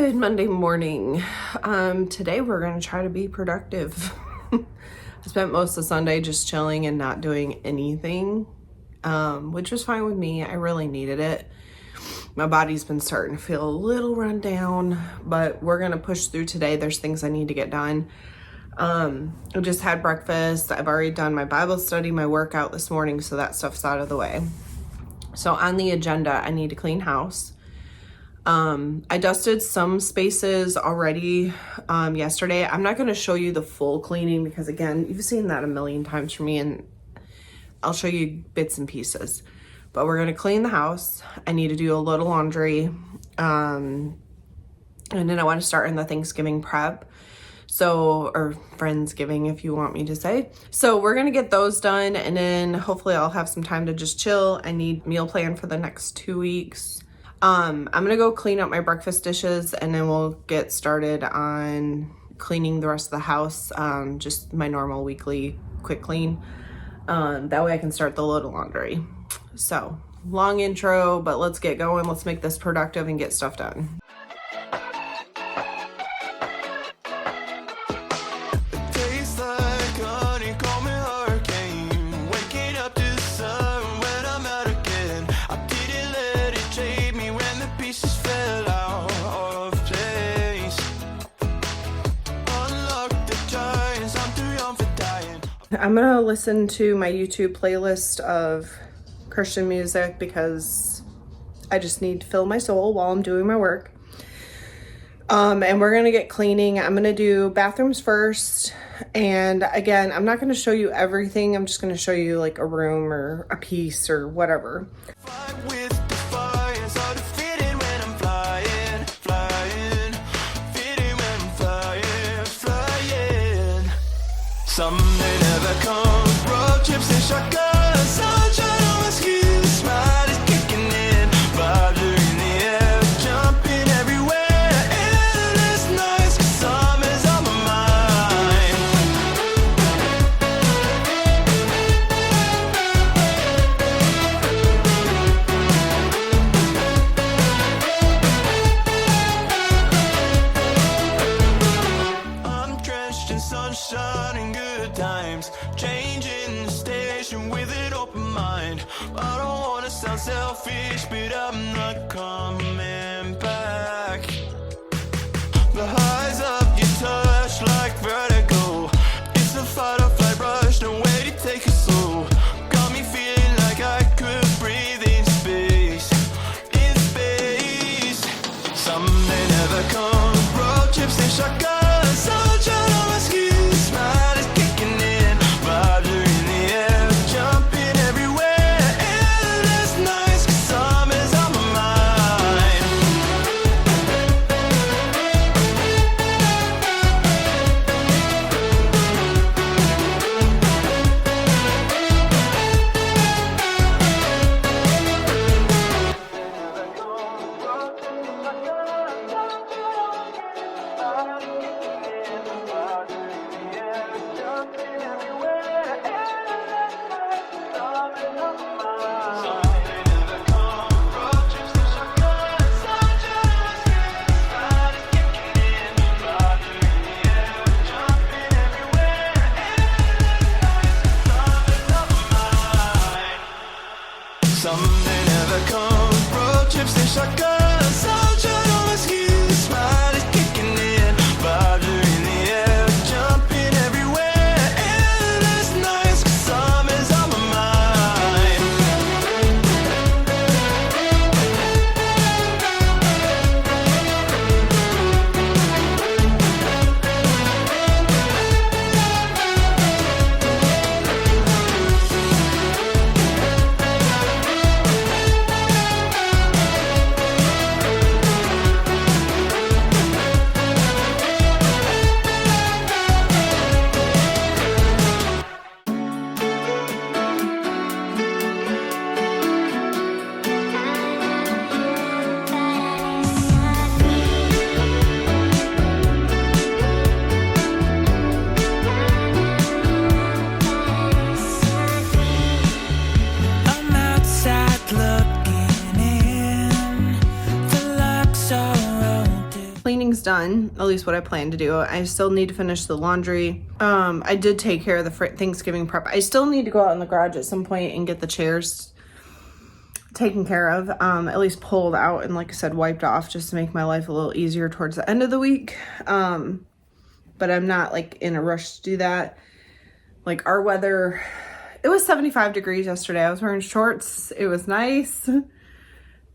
Good Monday morning. Today we're going to try to be productive. I spent most of Sunday just chilling and not doing anything, which was fine with me. I really needed it. My body's been starting to feel a little run down, but we're going to push through today. There's things I need to get done. I just had breakfast. I've already done my Bible study, my workout this morning, so that stuff's out of the way. So on the agenda, I need to clean house. I dusted some spaces already yesterday. I'm not going to show you the full cleaning because, again, you've seen that a million times from me, and I'll show you bits and pieces. But we're going to clean the house. I need to do a little laundry, and then I want to start in the Thanksgiving prep. Or Friendsgiving, if you want me to say. So we're going to get those done, and then hopefully I'll have some time to just chill. I need meal plan for the next 2 weeks. I'm going to go clean up my breakfast dishes, and then we'll get started on cleaning the rest of the house. Just my normal weekly quick clean. That way I can start the little laundry. So long intro, but let's get going. Let's make this productive and get stuff done. I'm gonna listen to my YouTube playlist of Christian music because I just need to fill my soul while I'm doing my work. And we're gonna get cleaning. I'm gonna do bathrooms first. And again, I'm not gonna show you everything. I'm just gonna show you like a room or a piece or whatever. Someday never comes, road trips and shotguns, sunshine on my skin, smile is kicking in, vibes are in the air, jumping everywhere, endless nights, 'cause summer's on my mind. I'm drenched in sunshine and good times, changing the station with an open mind. I don't wanna sound selfish, but I'm not coming back. The highs of your touch like vertigo, it's a fight or flight rush, no way to take it slow. Got me feeling like I could breathe in space, in space. Someday never comes, road trips and shotguns, sunshine on my skin, smile is kicking in, vibes are in the air, jumping everywhere, endless nights, 'cause summer's on my mind. Someday never comes, road trips and shotguns, sunshine on my skin, smile is kicking in, vibes are in the air, jumping everywhere, endless nights, 'cause summer's on my mind. done, at least what I plan to do. I still need to finish the laundry. I did take care of the Thanksgiving prep. I still need to go out in the garage at some point and get the chairs taken care of, at least pulled out and, like I said, wiped off, just to make my life a little easier towards the end of the week. But I'm not like in a rush to do that. Like our weather, it was 75 degrees yesterday. I was wearing shorts. It was nice.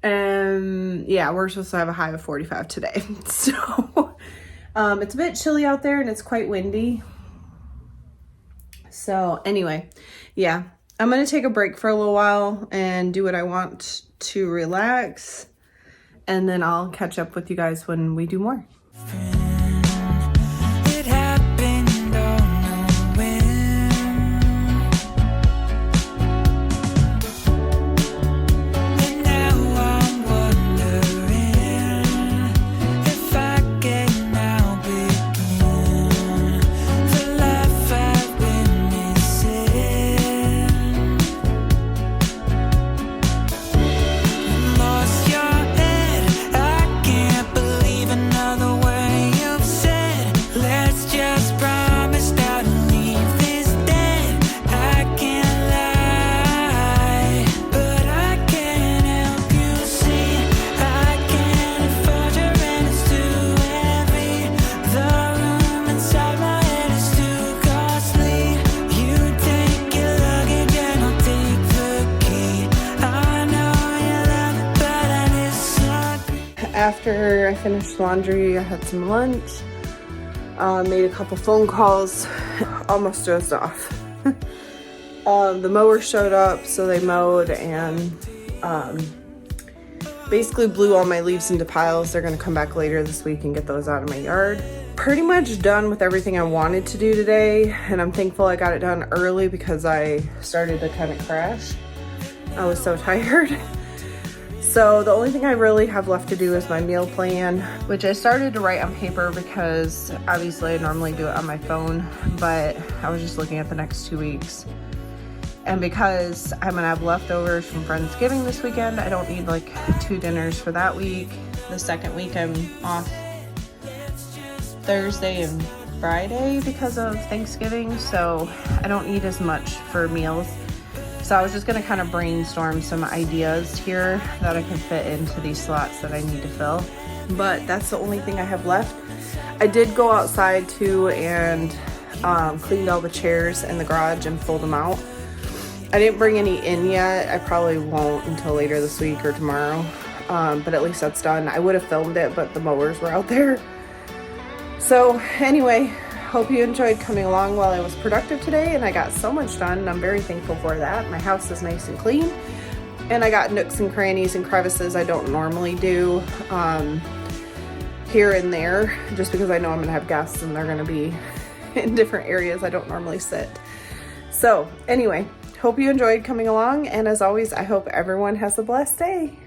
And yeah, we're supposed to have a high of 45 today. So it's a bit chilly out there and it's quite windy. So anyway, yeah, I'm going to take a break for a little while and do what I want to relax. And then I'll catch up with you guys when we do more. After I finished laundry, I had some lunch, made a couple phone calls, almost dozed off. The mower showed up, so they mowed and basically blew all my leaves into piles. They're gonna come back later this week and get those out of my yard. Pretty much done with everything I wanted to do today, and I'm thankful I got it done early because I started to kind of crash. I was so tired. So the only thing I really have left to do is my meal plan, which I started to write on paper because obviously I normally do it on my phone, but I was just looking at the next 2 weeks. And because I'm gonna have leftovers from Friendsgiving this weekend, I don't need like 2 dinners for that week. The second week I'm off Thursday and Friday because of Thanksgiving, so I don't need as much for meals. So I was just gonna kind of brainstorm some ideas here that I can fit into these slots that I need to fill. But that's the only thing I have left. I did go outside too and cleaned all the chairs in the garage and pulled them out. I didn't bring any in yet. I probably won't until later this week or tomorrow. But at least that's done. I would have filmed it, but the mowers were out there. So anyway, hope you enjoyed coming along while I was productive today, and I got so much done and I'm very thankful for that. My house is nice and clean, and I got nooks and crannies and crevices I don't normally do here and there, just because I know I'm gonna have guests and they're gonna be in different areas I don't normally sit. So anyway, hope you enjoyed coming along, and as always, I hope everyone has a blessed day.